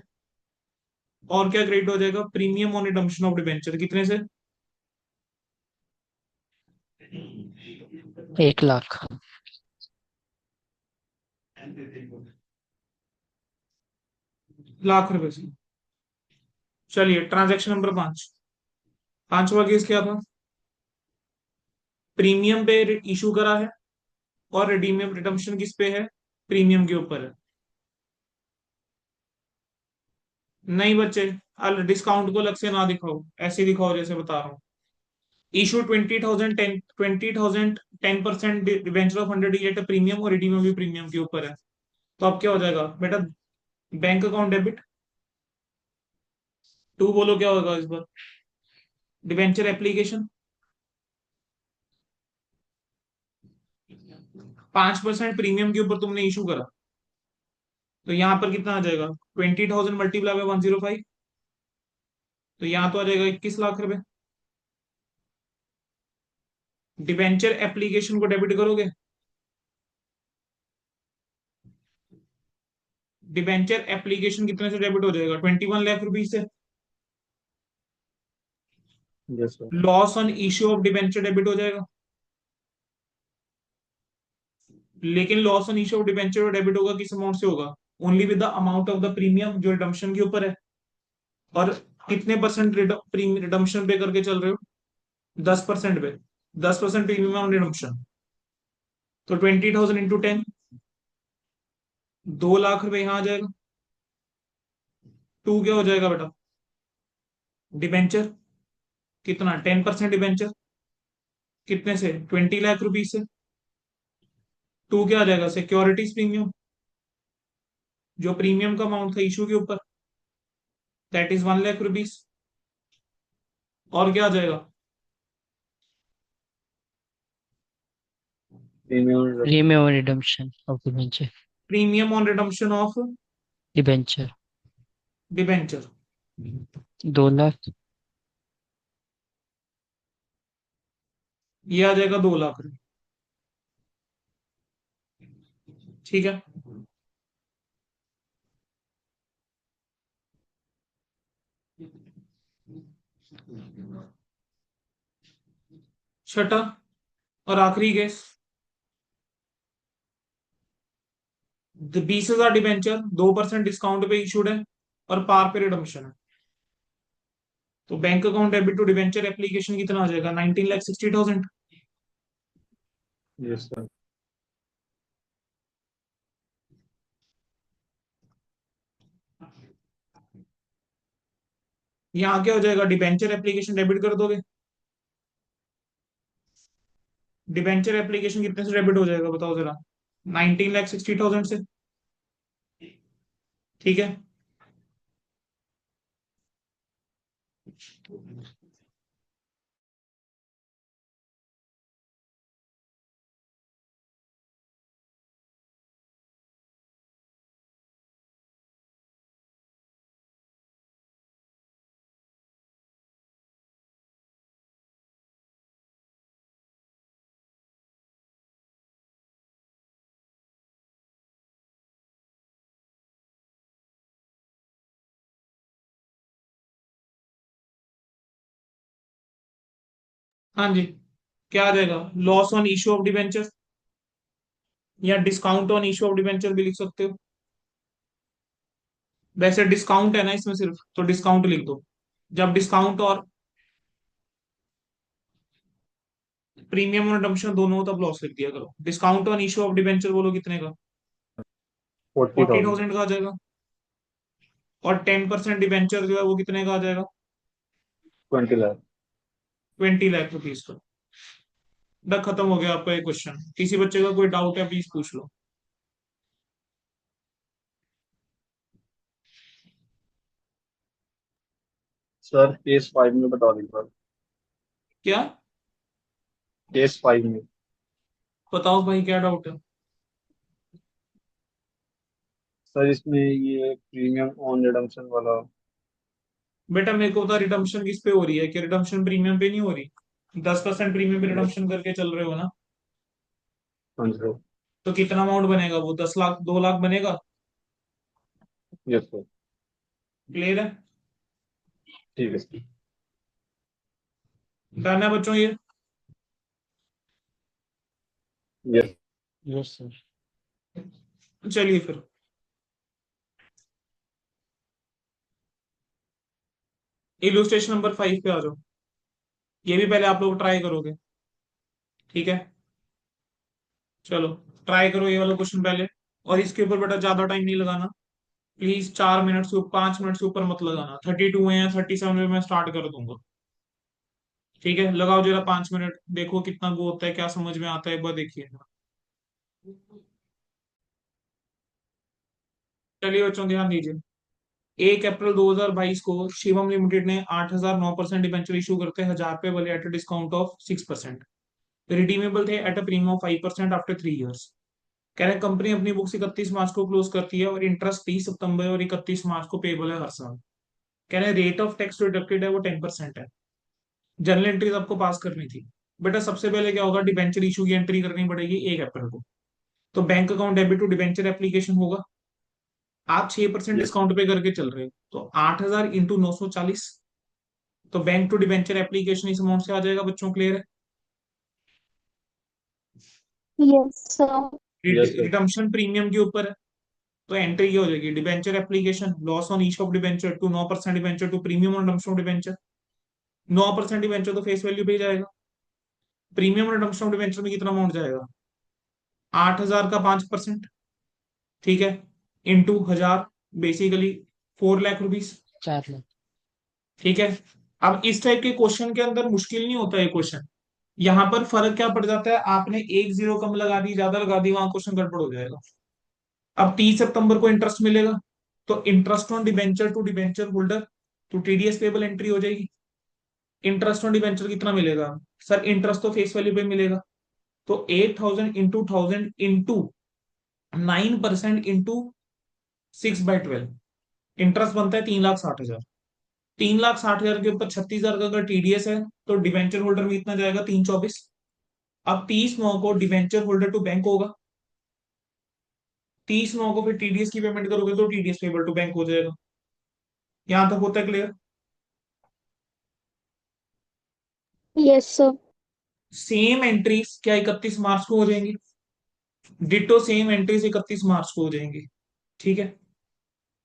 और क्या क्रेडिट हो जाएगा? Premium on redemption of debenture कितने से? 1 लाख. लाख रुपए से। चलिए, ट्रांजैक्शन नंबर 5। पांचवा केस क्या था? प्रीमियम पे इशू करा है और रिडीमियम रिडम्पशन किस पे है? प्रीमियम के ऊपर है। नहीं बच्चे, डिस्काउंट को अलग से ना दिखाओ, ऐसे दिखाओ जैसे बता रहा हूँ। इशू 20,000, 10% डिवेंचर ऑफ 100 प्रीमियम और रिडीमियम भी प्रीमियम के ऊपर है। तो अब क्या हो जाएगा बेटा? बैंक अकाउंट डेबिट टू, बोलो क्या होगा इस बार? डिवेंचर एप्लीकेशन 5% प्रीमियम के ऊपर तुमने इशू करा, तो यहां पर कितना आ जाएगा? 20,000 मल्टीप्लाई बाय 105। तो यहां तो आ जाएगा 21 लाख रुपए। डिवेंचर एप्लीकेशन को डेबिट करोगे? डिवेंचर एप्लीकेशन कितने से डेबिट हो जाएगा? 21 लाख रुपीज से। Yes sir. Loss on issue of debenture debit हो जाएगा। लेकिन loss on issue of debenture debit होगा किस अमाउंट से होगा? Only with the amount of the premium जो रिडम्पशन के ऊपर है। और कितने परसेंट रिडम्पशन पे करके चल रहे हो? 10% पे। 10% प्रीमियम ऑन रिडम्पशन। तो 20,000 इंटू 10, 2 लाख रुपए यहां आ जाएगा। टू क्या हो जाएगा बेटा? डिबेंचर कितना? 10% डिबेंचर कितने से? 20 लाख रुपीज से। टू क्या आ जाएगा? सिक्योरिटीज प्रीमियम, जो प्रीमियम का अमाउंट था इशू के ऊपर, दैट इज 1 लाख रुपीज। और क्या आ जाएगा? Premium. Premium redemption of debenture. Premium on redemption of Debenture. Debenture 2 lakh. ये आ जाएगा 2 लाख रुपए। ठीक है, छठा और आखिरी केस, 20,000 डिबेंचर 2% डिस्काउंट पे इशूड है और पार पे रिडम्पशन है। तो bank account debit to debenture application कितना आ जाएगा? 19,60,000। Yes, sir. यहाँ क्या हो जाएगा? डिबेंचर एप्लीकेशन डेबिट कर दोगे। डिबेंचर एप्लीकेशन कितने से डेबिट हो जाएगा बताओ जरा? 19,60,000 से। ठीक है, हाँ जी, क्या आ जाएगा? Loss on issue of debenture या discount on issue of debenture भी लिख सकते हो। वैसे डिस्काउंट है ना इसमें सिर्फ, तो डिस्काउंट लिख दो। जब डिस्काउंट और प्रीमियम और रिडम्पशन दोनों हो तब लॉस लिख दिया करो। Discount on issue of debenture बोलो कितने का? 40,000. 40,000 का आ जाएगा। और 10% डिबेंचर जो है वो कितने का आ जाएगा? 20 lakh. 20 लाख रुपीज का। द खत्म हो गया आपका ये क्वेश्चन। किसी बच्चे का कोई डाउट है प्लीज पूछ लो। सर केस 5 में बता दीजिए. क्या? केस 5 में. बताओ भाई क्या डाउट है? सर इसमें ये प्रीमियम ऑन रिडम्पशन वाला. बेटा मेरे को बता, रिडम्पशन किस पे हो रही है? कि रिडम्पशन प्रीमियम पे नहीं हो रही? 10% प्रीमियम पे यस. रिडम्पशन करके चल रहे हो ना? हाँ जी सर. तो कितना अमाउंट बनेगा वो? 10 लाख, 2 लाख बनेगा। Yes sir. क्लियर है? ठीक है सर. डन है बच्चों ये? यस. Yes, sir. चलिए फिर इलुस्ट्रेशन नंबर 5 पे आ जाओ। ये भी पहले आप लोग ट्राई करोगे, ठीक है? चलो ट्राई करो ये वाला क्वेश्चन पहले। और इसके ऊपर बेटा ज्यादा टाइम नहीं लगाना। प्लीज 4 मिनट से 5 मिनट से ऊपर मत लगाना। 32 है या 37 में मैं स्टार्ट कर दूंगा। ठीक है, लगाओ जरा 5 मिनट, देखो कितना गो होता है, क्या समझ में आता है, एक बार देखिए। चलिए बच्चों ध्यान दीजिए। 1 अप्रैल 2022 को शिवम लिमिटेड ने 8,009% डिबेंचर इशू करते 1,000 रुपए वाले at a discount of 6%। Redeemable थे at a premium of 5% after 3 years. कह रहे कंपनी अपनी बुक्स 31 मार्च को क्लोज करती है और इंटरेस्ट 30 सितंबर और 31 मार्च को पेबल है हर साल। कह रहे रेट ऑफ टैक्स डिडक्टेड है वो 10% है। जर्नल एंट्रीज आपको पास करनी थी। बेटा सबसे पहले क्या होगा? डिबेंचर इशू की एंट्री करनी पड़ेगी 1 अप्रैल को। तो bank account debit to debenture application होगा। आप 6% यस. डिस्काउंट पे करके चल रहे हो, तो 8,000 इंटू 940। तो बैंक टू डिबेंचर एप्लीकेशन इस अमाउंट से आ जाएगा बच्चों। क्लियर है? Yes, sir. Yes sir. Redemption premium के ऊपर है। तो एंट्री क्या हो जाएगी? Debenture application loss on each of debenture to 9% debenture to premium on redemption debenture. 9% debenture तो फेस वैल्यू पे ही जाएगा। प्रीमियम रिडम्पशन डिबेंचर में कितना अमाउंट जाएगा? 8,000 का 5%। ठीक है, into 1,000, basically 4 lakh rupees. 4 lakh. ठीक है। अब इस टाइप के क्वेश्चन के अंदर मुश्किल नहीं होता है क्वेश्चन। यहाँ पर फर्क क्या पड़ जाता है? आपने एक जीरो कम लगा दी, ज्यादा लगा दी, वहां क्वेश्चन गड़बड़ हो जाएगा। अब 30 सितंबर को इंटरेस्ट मिलेगा, तो interest on debenture to debenture holder तो टीडीएस पेबल एंट्री हो जाएगी। इंटरेस्ट ऑन डिबेंचर कितना मिलेगा? सर इंटरेस्ट तो फेस वैल्यू पे मिलेगा। तो 8,000 इंटू 1,000 इंटू 9% इंटू 6/12। इंटरेस्ट बनता है 3,60,000। 3,60,000 के ऊपर 36,000 का अगर टीडीएस है तो डिबेंचर होल्डर में इतना जाएगा 324। अब 30/9 को डिवेंचर होल्डर टू बैंक होगा, 30/9 को फिर टीडीएस की पेमेंट करोगे तो टीडीएस पेबल टू बैंक हो जाएगा। यहां तक होता है clear? Yes, sir. Same entries क्या 31 मार्च को हो जाएंगी? डिटो सेम एंट्रीज 31 मार्च को हो जाएंगी, ठीक है।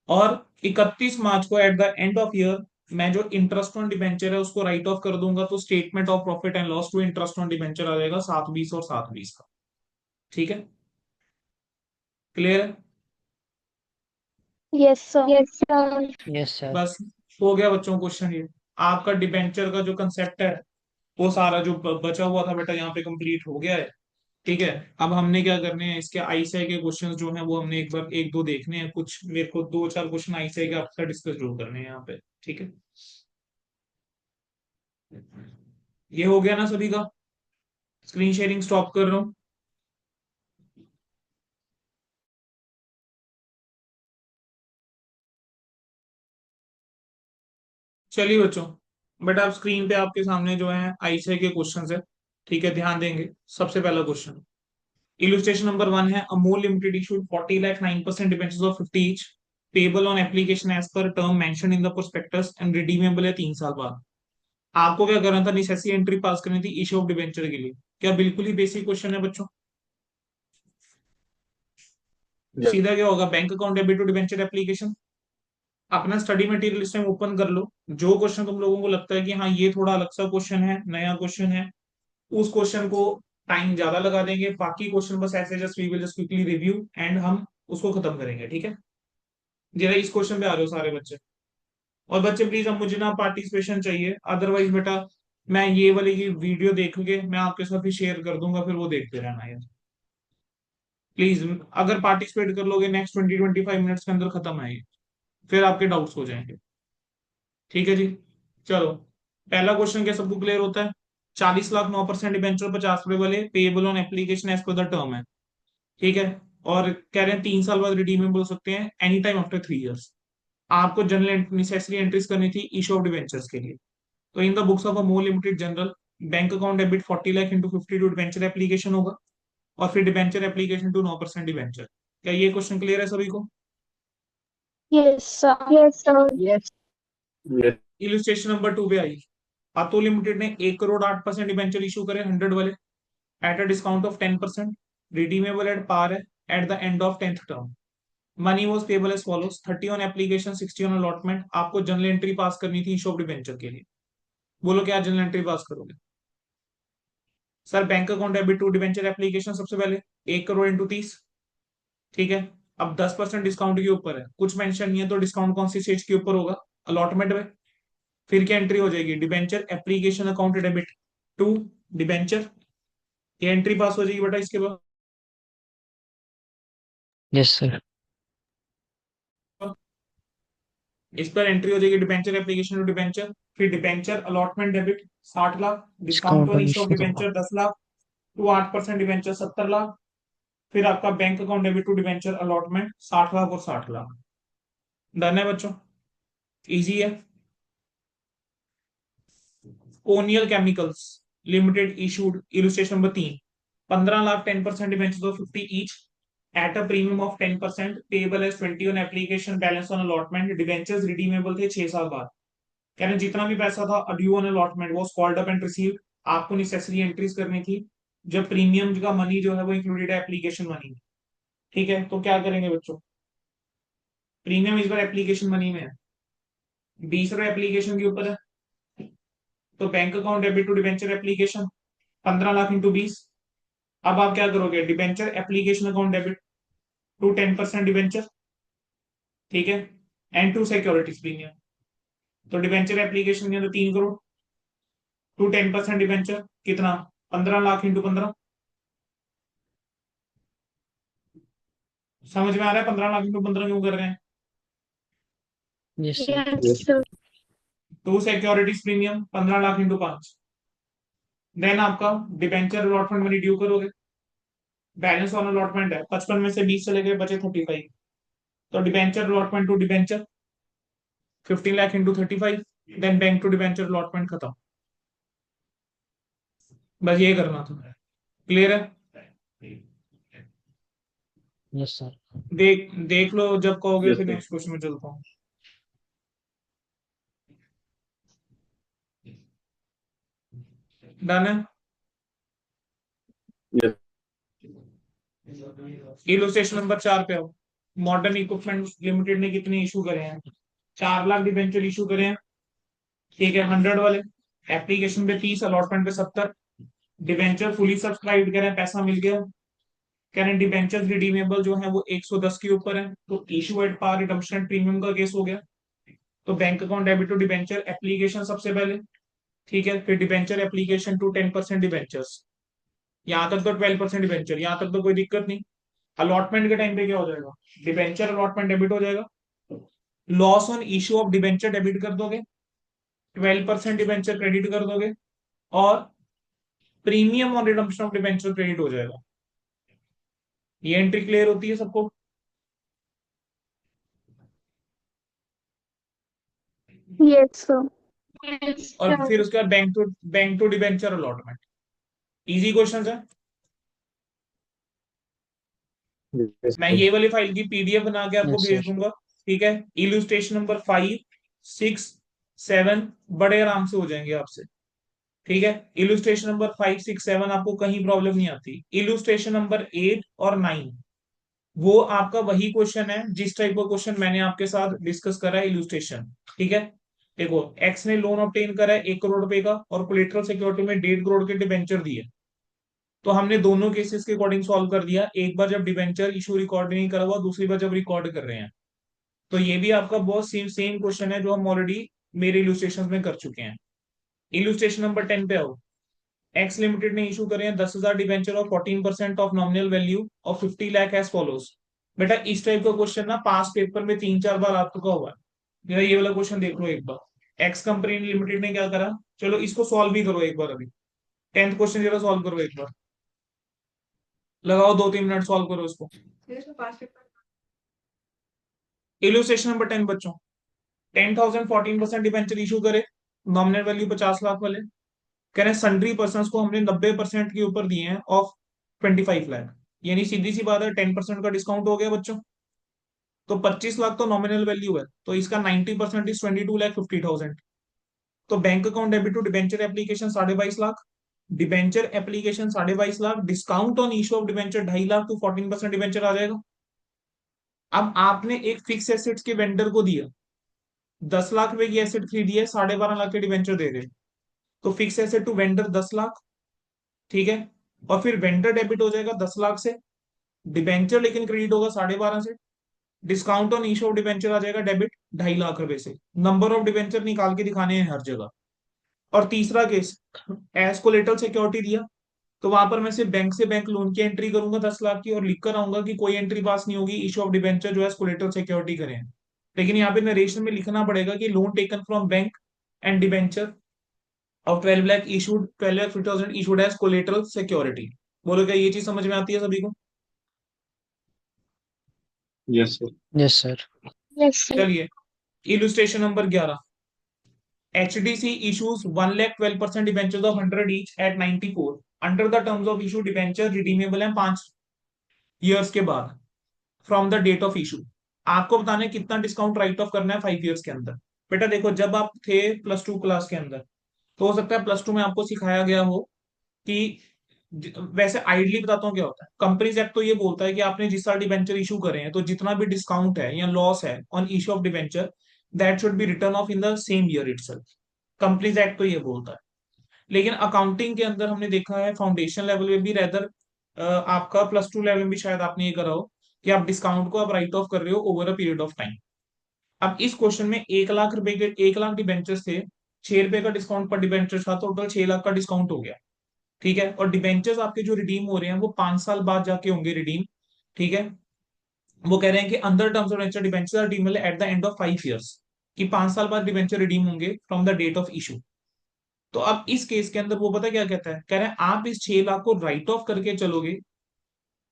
और 31 मार्च को eight the end of year मैं जो इंटरेस्ट ऑन डिबेंचर है उसको राइट ऑफ कर दूंगा, तो statement of profit and loss to interest on debenture आ जाएगा 7/20 और 7/20 का, ठीक है। क्लियर है? Yes, sir. Yes, sir. Yes, sir. बस हो गया बच्चों क्वेश्चन ये। आपका डिबेंचर का जो कंसेप्ट है वो सारा जो बचा हुआ था बेटा यहाँ पे कंप्लीट हो गया है, ठीक है। अब हमने क्या करने हैं, इसके आईसीआई के क्वेश्चंस जो हैं वो हमने एक बार एक दो देखने हैं, कुछ मेरे को 2-4 क्वेश्चन आईसीआई के आपसे डिस्कस जरूर करने हैं यहाँ पे, ठीक है। ये हो गया ना सभी का? स्क्रीन शेयरिंग स्टॉप कर रहा हूँ। चलिए बच्चों, बेटा आप स्क्रीन पे आपके सामने जो है आईसीआई के क्वेश्चंस है, ठीक है, ध्यान देंगे। सबसे पहला क्वेश्चन, इलुस्ट्रेशन नंबर 1 है, Amul limited issued 40 lakh 9% debentures of 50 each, payable on application as per term mentioned in the prospectus and redeemable है 3 साल बाद। आपको क्या करना था, नेसेसरी एंट्री पास करनी थी इशू ऑफ डिबेंचर के लिए। क्या बिल्कुल ही बेसिक क्वेश्चन है बच्चों? Yes. सीधा क्या होगा, bank account debit to debenture application. अपना स्टडी मटेरियल इस टाइम ओपन कर लो, जो क्वेश्चन तुम लोगों को लगता है कि हाँ ये थोड़ा अलग सा क्वेश्चन है, नया क्वेश्चन है, उस क्वेश्चन को टाइम ज्यादा लगा देंगे, बाकी क्वेश्चन बस ऐसे just we will just quickly review and हम उसको खत्म करेंगे, ठीक है। जरा इस क्वेश्चन पे आ रहे हो सारे बच्चे? और बच्चे प्लीज अब मुझे ना पार्टिसिपेशन चाहिए, अदरवाइज बेटा मैं ये वाली की वीडियो देख के मैं आपके साथ भी शेयर कर दूंगा, फिर वो देखते रहना यार प्लीज। अगर पार्टिसिपेट कर लोगे नेक्स्ट 20-25 मिनट्स के अंदर खत्म है ये, फिर आपके डाउट्स हो जाएंगे, ठीक है जी। चलो, पहला क्वेश्चन क्या सबको क्लियर होता है? 40 लाख 9% डिबेंचर 50 रुपए वाले payable on application as per the term है, ठीक है। और कह रहे हैं 3 साल बाद रिडीमेबल हो सकते हैं एनी टाइम आफ्टर 3 इयर्स। आपको जनरल नेसेसरी एंट्रीज करनी थी इशू ऑफ डिबेंचर्स के लिए। तो in the books of a more limited journal, bank account debit 40 lakh into 50 to debenture application होगा, और फिर डिबेंचर एप्लीकेशन टू 9% डिबेंचर। क्या ये क्वेश्चन क्लियर है सभी को? Yes, sir. Yes, sir. Yes. Yes. Illustration number 2 पे आई। अतुल लिमिटेड ने 1 करोड़ 8% डिबेंचर इशू करे 100 वाले at a discount of 10%, redeemable at par है at the end of 10th term. Money was payable as follows, 30 on application 60 on allotment. आपको journal entry pass करनी थी issue of debenture के लिए। बोलो क्या जनरल एंट्री पास करोगे? Sir bank account debit to debenture application सबसे पहले 1 करोड़ इंटू 30, ठीक है। अब 10% डिस्काउंट के ऊपर है, कुछ मेंशन नहीं है, तो डिस्काउंट कौन सी स्टेज के ऊपर होगा? अलॉटमेंट में। फिर क्या एंट्री हो जाएगी, debenture application account debit to debenture, ये एंट्री पास हो जाएगी बेटा इसके बाद। Yes, sir. इस पर एंट्री हो जाएगी डिबेंचर एप्लीकेशन टू डिबेंचर, फिर debenture allotment debit 60 lakh, discount Discount on on issue of issue. Debenture 10 lakh, to 8% debenture 70 lakh, फिर आपका bank account debit to debenture allotment 60 lakh और 60 लाख। डन है बच्चों? इजी है। Konial chemicals limited issued illustration number 3, 15 lakh 10% debentures of 50 each at a premium of 10%, payable as 20 on application, balance on allotment. Debentures redeemable थे 6 साल बाद। कह रहे हैं जितना भी पैसा था ड्यू ऑन अलॉटमेंट वो कॉल्ड अप एंड रिसीव। आपको नेसेसरी एंट्रीज करनी थी जब प्रीमियम का मनी जो है वो इंक्लूडेड है एप्लीकेशन मनी में, ठीक है। तो क्या करेंगे बच्चों, प्रीमियम इस बार एप्लीकेशन मनी में है, 20 रुपए एप्लीकेशन के ऊपर है, तो bank account debit to debenture application 15 lakh into 20। अब आप क्या करोगे, debenture application account debit to 10% debenture, ठीक है, एंड टू सिक्योरिटीज प्रीमियम। तो डिबेंचर एप्लीकेशन के अंदर 3 करोड़ टू 10% डिबेंचर कितना, 15 लाख इंटू 15। समझ में आ रहा है 15 लाख इंटू 15 क्यों कर रहे हैं? Yes, sir. Yes, Yes. sir. To securities premium 15 lakh into 5। Then आपका डिबेंचर अलॉटमेंट मनी ड्यू करोगे, बैलेंस ऑन अलॉटमेंट है 55 में से 20 चले गए बचे 35, तो debenture allotment to debenture 15 lakh into 35, then bank to debenture allotment खत्म। बस ये करना था। क्लियर है? Yes, sir. देख देख लो, जब कहोगे Yes, फिर sir. नेक्स्ट क्वेश्चन में चलता हूँ। डन है? Yes. इलस्ट्रेशन नंबर 4 पे आओ। मॉडर्न इक्विपमेंट लिमिटेड ने कितने इशू करे हैं? 4 लाख डिबेंचर इशू करे हैं। ठीक है, 100 वाले, एप्लीकेशन पे 30, अलॉटमेंट पे 70। डिबेंचर फुली सब्सक्राइब करें, पैसा मिल गया। कह रहे हैं डिबेंचर रिडीमेबल जो है वो 110 के ऊपर है, तो issue at par redemption premium का केस हो गया। तो bank account debit to debenture application सबसे पहले। ठीक है, फिर डिबेंचर एप्लीकेशन टू 10% डिबेंचर्स। यहाँ तक तो 12% डिबेंचर, यहाँ तक तो कोई दिक्कत नहीं। अलॉटमेंट के टाइम पे क्या हो जाएगा? डिबेंचर अलॉटमेंट डेबिट हो जाएगा। Loss on issue of debenture debit कर दोगे, 12% डिबेंचर क्रेडिट कर दोगे, और premium on redemption of debenture credit हो जाएगा। ये एंट्री क्लियर होती है सबको? Yes, sir. और फिर उसके बाद bank to debenture allotment. Easy question है। Yes, मैं sir. ये वाली फाइल की पीडीएफ बना के आपको Yes, भेज sir. दूंगा। ठीक है, इलुस्ट्रेशन नंबर 5, 6, 7 बड़े आराम से हो जाएंगे आपसे। ठीक है, इलुस्ट्रेशन नंबर 5, 6, 7 आपको कहीं प्रॉब्लम नहीं आती। इलुस्ट्रेशन नंबर 8 और 9 वो आपका वही क्वेश्चन है जिस टाइप का क्वेश्चन मैंने आपके साथ डिस्कस करा है, इलुस्ट्रेशन। ठीक है, देखो एक्स ने लोन ऑब्टेन करा है 1 करोड़ रुपए का, और कोलेटरल सिक्योरिटी में 1.5 करोड़ के डिबेंचर दिए। तो हमने दोनों केसेस के अकॉर्डिंग सॉल्व कर दिया, एक बार जब डिबेंचर इशू रिकॉर्ड नहीं करा हुआ, दूसरी बार जब रिकॉर्ड कर रहे हैं। तो ये भी आपका बहुत सेम सेम क्वेश्चन है जो हम ऑलरेडी मेरे इलुस्ट्रेशन में कर चुके हैं। इलुस्ट्रेशन नंबर 10 पे आओ। एक्स लिमिटेड ने इशू करे हैं 10,000 डिबेंचर और 14% of nominal value of 50 lakh as follows. बेटा इस टाइप का क्वेश्चन ना पास पेपर में 3-4 बार आ चुका हुआ है। मेरा ये वाला क्वेश्चन देख लो एक बार। एक्स कंपनी लिमिटेड ने क्या करा, चलो इसको सॉल्व भी करो एक बार। अभी 10th क्वेश्चन जरा सॉल्व करो एक बार, लगाओ 2-3 मिनट सॉल्व करो इसको। इलुस्ट्रेशन नंबर 10 बच्चों, 10,000 14% डिबेंचर इशू करे, नॉमिनल वैल्यू 50 लाख वाले। कह रहे हैं सन्ड्री पर्सन को हमने 90% के ऊपर दिए हैं ऑफ 25 लाख। यानी सीधी सी बात है 10% का डिस्काउंट हो गया बच्चों। तो 25 लाख तो नॉमिनल वैल्यू है, तो इसका 90% इज 22,50,000। तो bank account debit to debenture application 22.5 lakh, debenture application 22.5 lakh, discount on issue of debenture 2.5 lakh to 14% debenture आ जाएगा। अब आपने एक फिक्स एसेट्स के वेंडर को दिया, 10 लाख रुपए की एसेट खरीदी है, 12.5 लाख के डिबेंचर दे रहे। तो fix asset to vendor 10 lakh. ठीक है, और फिर वेंडर डेबिट हो जाएगा 10 लाख से, डिबेंचर लेकिन क्रेडिट होगा 12.5 से। Discount on issue of debenture आ जाएगा डेबिट 2.5 लाख रुपए से। नंबर ऑफ डिबेंचर निकाल के दिखाने हैं हर जगह। और तीसरा केस, एज कोलेटरल सिक्योरिटी दिया, तो वहां पर मैं सिर्फ बैंक से बैंक लोन की एंट्री करूंगा 10 लाख की, और लिख कर आऊंगा कि कोई एंट्री पास नहीं होगी इशू ऑफ डिबेंचर जो है कोलेटरल सिक्योरिटी करें। लेकिन यहाँ पे नरेशन में लिखना पड़ेगा कि loan taken from bank and debenture of 12 lakh issued 12,50,000 issued as collateral security. बोलो क्या ये चीज समझ में आती है सभी को? Yes, sir. Yes, sir. Yes, sir. चलिए, illustration number 11। HDC issues 1,12% debentures of 100 each at 94 under the terms of issue debenture redeemable है 5 years के बाद from the date of issue. आपको बताना है कितना डिस्काउंट राइट ऑफ करना है 5 years के अंदर। बेटा देखो, जब आप थे +2 क्लास के अंदर, तो हो सकता है +2 में आपको सिखाया गया हो कि वैसे आइडली बताता हूँ क्या होता है। कंपनीज एक्ट तो ये बोलता है कि आपने जिस साल डिबेंचर इशू करे हैं, तो जितना भी डिस्काउंट है या लॉस है on issue of debenture, that should be written of in the same year itself. Companies act तो ये बोलता है। लेकिन अकाउंटिंग के अंदर हमने देखा है फाउंडेशन लेवल में भी, रेदर आपका +2 लेवल में भी शायद आपने ये करा हो कि आप डिस्काउंट को आप राइट ऑफ कर रहे हो over a period of time. अब इस क्वेश्चन में 1 लाख रुपए के 1 लाख डिबेंचर्स थे, 6 रुपए का डिस्काउंट पर डिबेंचर था, टोटल 6 लाख का डिस्काउंट हो गया। ठीक है, और डिबेंचर्स आपके जो रिडीम हो रहे हैं वो 5 साल बाद जाके होंगे रिडीम। ठीक है, वो कह रहे हैं कि under terms of debenture are redeemable at the end of 5 years, कि 5 साल बाद डिबेंचर रिडीम होंगे from the date of issue. तो अब इस केस के अंदर वो पता क्या कहता है, कह रहे हैं आप इस 6 लाख को राइट ऑफ करके चलोगे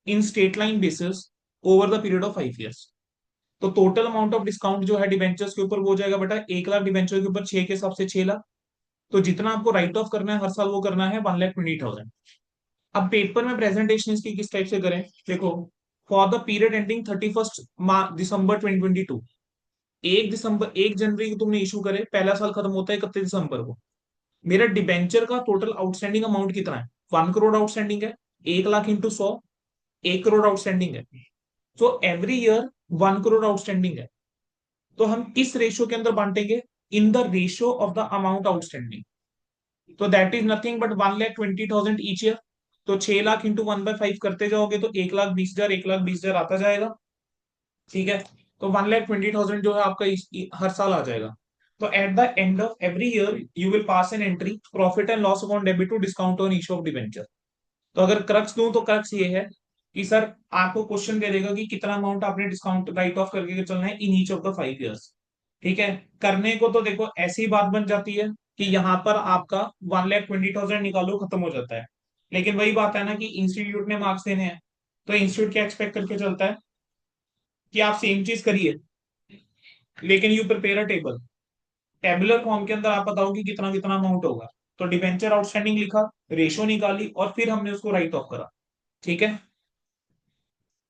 इन state line basis over the period of 5 years। तो टोटल अमाउंट ऑफ डिस्काउंट जो है डिबेंचर्स के ऊपर वो हो जाएगा बेटा 1 लाख डिबेंचर के ऊपर 6 के हिसाब से 6 लाख। तो जितना आपको राइट ऑफ करना है हर साल वो करना है 1,20,000। अब पेपर में प्रेजेंटेशन इसकी किस टाइप से करें, देखो, फॉर द पीरियड एंडिंग 31 दिसंबर 2022, 1 जनवरी को तुमने इशू करे, पहला साल खत्म होता है 31 दिसंबर को। मेरा डिबेंचर का टोटल आउटस्टैंडिंग अमाउंट कितना है, 1 करोड़ आउटस्टैंडिंग है, 1 लाख इंटू 100, 1 करोड़ आउटस्टैंडिंग है। So every year 1 crore outstanding है। तो हम किस रेशियो के अंदर बांटेंगे, in the ratio of the amount outstanding. तो that is nothing but 1,20,000 each year. तो 6 लाख इंटू 1/5 करते जाओगे तो 1,20,000, 1,20,000 आता जाएगा। ठीक है, तो 1,20,000 जो है आपका हर साल आ जाएगा। तो at the end of every year you will pass an entry, profit and loss account debit to discount on issue of debenture. तो अगर क्रक्स दूं तो क्रक्स ये है कि सर आपको क्वेश्चन दे देगा कि कितना अमाउंट आपने डिस्काउंट राइट ऑफ करके चलना है in each of the 5 years. ठीक है, करने को तो देखो ऐसी बात बन जाती है कि यहाँ पर आपका 1,20,000 निकालो, खत्म हो जाता है। लेकिन वही बात है ना कि इंस्टीट्यूट ने मार्क्स देने हैं, तो इंस्टीट्यूट क्या एक्सपेक्ट करके चलता है कि आप सेम चीज करिए, लेकिन you prepare a table. Tabular form के अंदर आप बताओ कि कितना कितना अमाउंट होगा। तो डिबेंचर आउटस्टैंडिंग लिखा, रेशो निकाली, और फिर हमने उसको राइट ऑफ करा। ठीक है,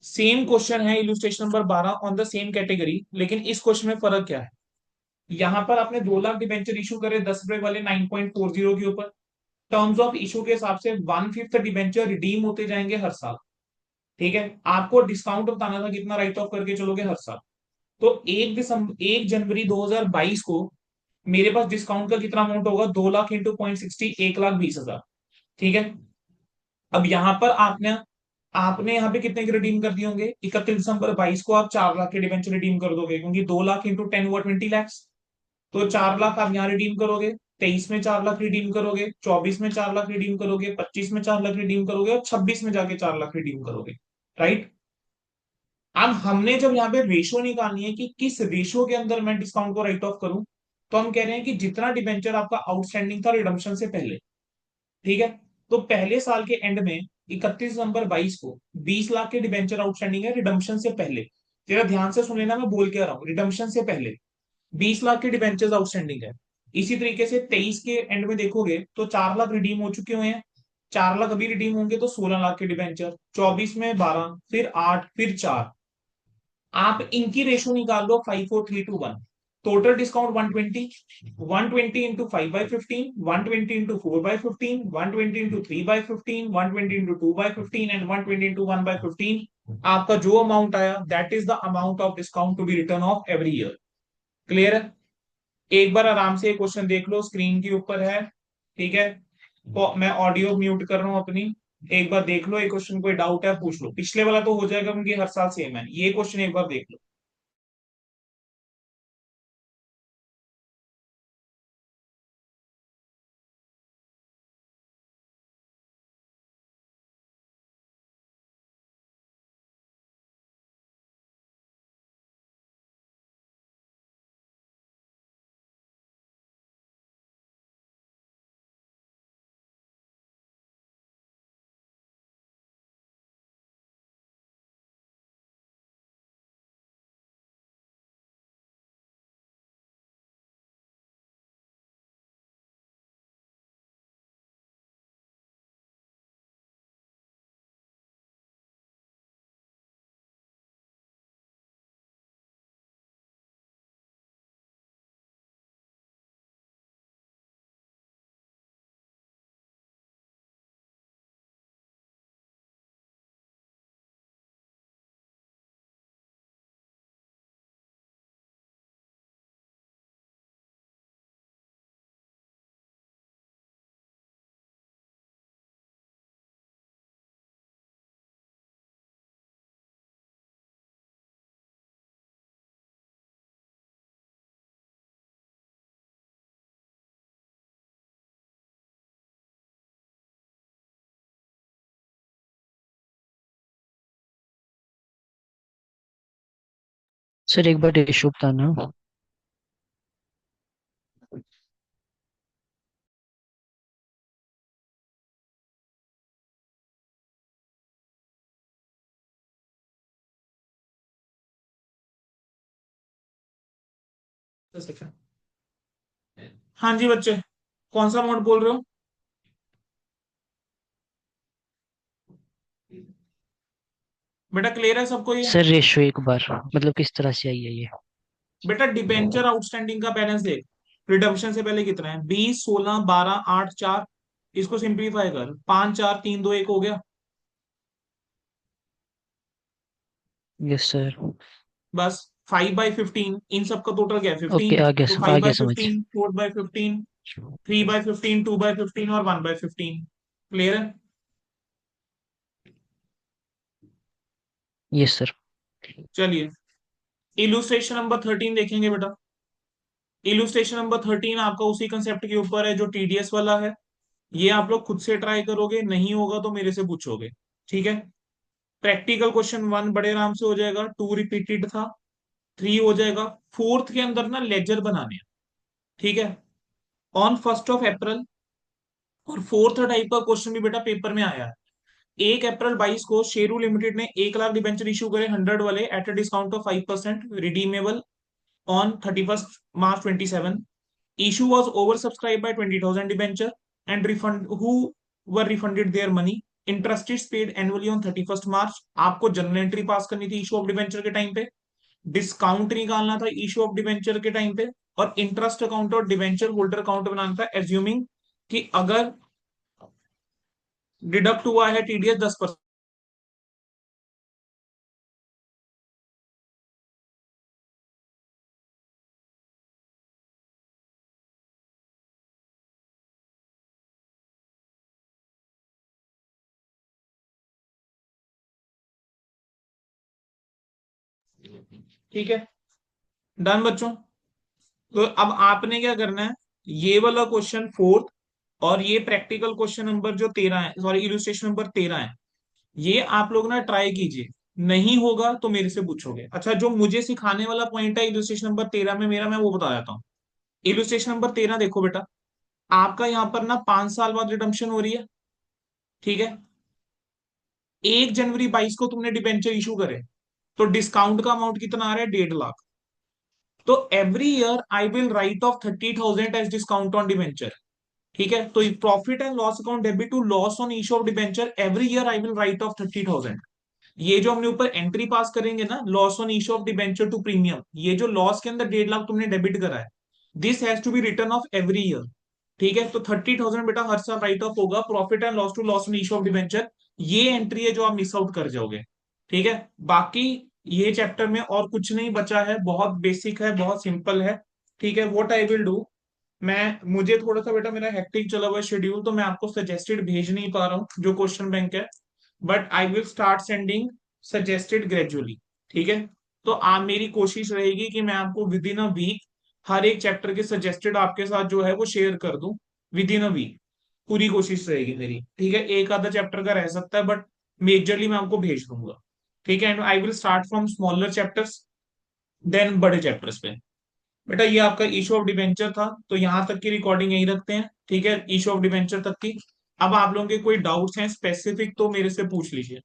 सेम क्वेश्चन है illustration number 12 on the same category, लेकिन इस क्वेश्चन में फर्क क्या है। यहां पर आपने 2 लाख डिबेंचर इशू करे 10 रुपए वाले 9.40 के ऊपर। टर्म्स ऑफ इशू के हिसाब से 1/5 डिबेंचर रिडीम होते जाएंगे हर साल। ठीक है, आपको डिस्काउंट बताना था कितना राइट ऑफ करके चलोगे हर साल। तो 1 जनवरी 2022 को मेरे पास डिस्काउंट का कितना अमाउंट होगा, 2 लाख इंटू 0.60, 1,20,000। ठीक है, अब यहां पर आपने आपने यहाँ पे कितने के रिडीम कर दिए होंगे, 31 दिसंबर 22 को आप 4 लाख के डिवेंचर रिडीम कर दोगे, क्योंकि 2 लाख इंटू 10 हुआ 20 लैक्स। तो 4 लाख आप यहाँ रिडीम करोगे, 23 में 4 लाख रिडीम करोगे, 24 में 4 लाख रिडीम करोगे, 25 में 4 लाख रिडीम करोगे, और 26 में जाके 4 लाख रिडीम करोगे। राइट। अब हमने जब यहाँ पे रेशो निकालनी है कि किस रेशो के अंदर मैं डिस्काउंट को राइट ऑफ करूं, तो हम कह रहे हैं कि जितना डिबेंचर आपका आउटस्टैंडिंग था रिडम्पशन से पहले। ठीक है, तो पहले साल के एंड में 31 दिसंबर 22 को 20 लाख के डिबेंचर आउटस्टैंडिंग है रिडम्पशन से पहले। तेरा ध्यान से सुन लेना, मैं बोल के आ रहा हूँ, रिडम्पशन से पहले 20 लाख के डिबेंचर्स आउटस्टैंडिंग है। इसी तरीके से 23 के एंड में देखोगे तो 4 लाख रिडीम हो चुके हुए हैं, 4 लाख अभी रिडीम होंगे, तो 16 लाख के डिबेंचर, 24 में 12, फिर 8, फिर 4। आप इनकी रेशो निकाल लो, 5, 4, 3, 2, 1। Total discount 120, 120 into 5/15, 120 into 4/15, 120 into 3/15, 120 into 2/15 and 120 into 1/15। आपका जो अमाउंट आया that is the amount of discount to be written of every year. Clear है। एक बार आराम से क्वेश्चन देख लो, स्क्रीन के ऊपर है। ठीक है, तो मैं ऑडियो म्यूट कर रहा हूं अपनी। एक बार देख लो, एक क्वेश्चन कोई डाउट है पूछ लो, पिछले वाला तो हो जाएगा क्योंकि हर साल सेम है, ये क्वेश्चन एक बार देख लो। सर एक बार रेशो बताना। हाँ जी बच्चे, कौन सा अमाउंट बोल रहे हो। बेटा क्लियर है सबको ये? सर रेशो एक बार मतलब किस तरह से आई है ये? बेटा डिबेंचर आउटस्टैंडिंग का बैलेंस देख, रिडम्पशन से पहले कितना है, 20, 16, 12, 8, 4। इसको सिंप्लीफाई कर, 5, 4, 3, 2, 1 हो गया। Yes sir. बस 5/15, इन सब का टोटल क्या है, ओके 15। आ गया तो आ फाइव गया बाई समझ। फिफ्टीन 4/15, 3/15, 2/15 और 1/15। क्लियर है? Yes sir. चलिए इलुस्ट्रेशन नंबर 13 देखेंगे बेटा। इलुस्ट्रेशन नंबर 13 आपका उसी कंसेप्ट के ऊपर है जो टीडीएस वाला है। ये आप लोग खुद से ट्राई करोगे, नहीं होगा तो मेरे से पूछोगे। ठीक है। प्रैक्टिकल क्वेश्चन 1 बड़े आराम से हो जाएगा, 2 रिपीटेड था, 3 हो जाएगा। फोर्थ के अंदर ना लेजर बनाने हैं। ठीक है। ऑन 1 अप्रैल, और फोर्थ टाइप का क्वेश्चन भी बेटा पेपर में आया है। 1 अप्रैल 22 को शेरू लिमिटेड ने 1 लाख डिबेंचर इशू करे 100 वाले at a discount of 5%, redeemable on 31 March 27। Issue was oversubscribed by 20,000 debenture and refund who were refunded their money. Interest is paid annually on 31st March। आपको जर्नल एंट्री पास करनी थी issue of debenture के time पे, discount निकालना था issue of debenture के time पे, और इंटरेस्ट अकाउंट और डिबेंचर होल्डर अकाउंट बनाना था, एज्यूमिंग कि अगर डिडक्ट हुआ है टीडीएस 10%। ठीक है, डन बच्चों। तो अब आपने क्या करना है, ये वाला क्वेश्चन फोर्थ और ये प्रैक्टिकल क्वेश्चन नंबर जो 13 है, सॉरी इलुस्ट्रेशन नंबर 13 है, ये आप लोग ना ट्राई कीजिए। नहीं होगा तो मेरे से पूछोगे। अच्छा, जो मुझे सिखाने वाला पॉइंट है इलुस्ट्रेशन नंबर 13 में मेरा, मैं वो बता देता हूँ। इलुस्ट्रेशन नंबर 13 देखो बेटा, आपका यहाँ पर ना 5 साल बाद रिडम्पशन हो रही है। ठीक है। 1 जनवरी 22 को तुमने डिबेंचर इशू करे, तो डिस्काउंट का अमाउंट कितना आ रहा है, 1.5 लाख। तो every year I will write off 30,000 as discount on debenture. ठीक है। तो profit and loss account debit to loss on issue of debenture, every year I will write off 30,000। ये जो हमने ऊपर एंट्री पास करेंगे ना, loss on issue of debenture to premium, ये जो लॉस के अंदर 1.5 लाख तुमने डेबिट करा है, this has to be written of every year. ठीक है। तो 30,000 बेटा हर साल राइट ऑफ होगा, profit and loss to loss on issue of debenture. ये एंट्री है जो आप मिस आउट कर जाओगे। ठीक है। बाकी ये चैप्टर में और कुछ नहीं बचा है, बहुत बेसिक है, बहुत सिंपल है। ठीक है। व्हाट आई विल डू, मैं मुझे थोड़ा सा बेटा मेरा हेक्टिक चला हुआ शेड्यूल, तो मैं आपको सजेस्टेड भेज नहीं पा रहा हूँ जो क्वेश्चन बैंक है, but I will start sending suggested gradually. ठीक है। तो आप, मेरी कोशिश रहेगी कि मैं आपको विद इन अ वीक हर एक चैप्टर के सजेस्टेड आपके साथ जो है वो शेयर कर दूं, विद इन अ वीक। पूरी कोशिश रहेगी मेरी। ठीक है। एक आधा चैप्टर का रह सकता है, बट मेजरली मैं आपको भेज दूंगा। ठीक है। And I will start from smaller chapters, then बड़े चैप्टर्स पे। बेटा ये आपका इशू ऑफ डिबेंचर था, तो यहां तक की रिकॉर्डिंग यही रखते हैं। ठीक है, इशू ऑफ डिबेंचर तक की। अब आप लोगों के कोई डाउट्स हैं स्पेसिफिक तो मेरे से पूछ लीजिए।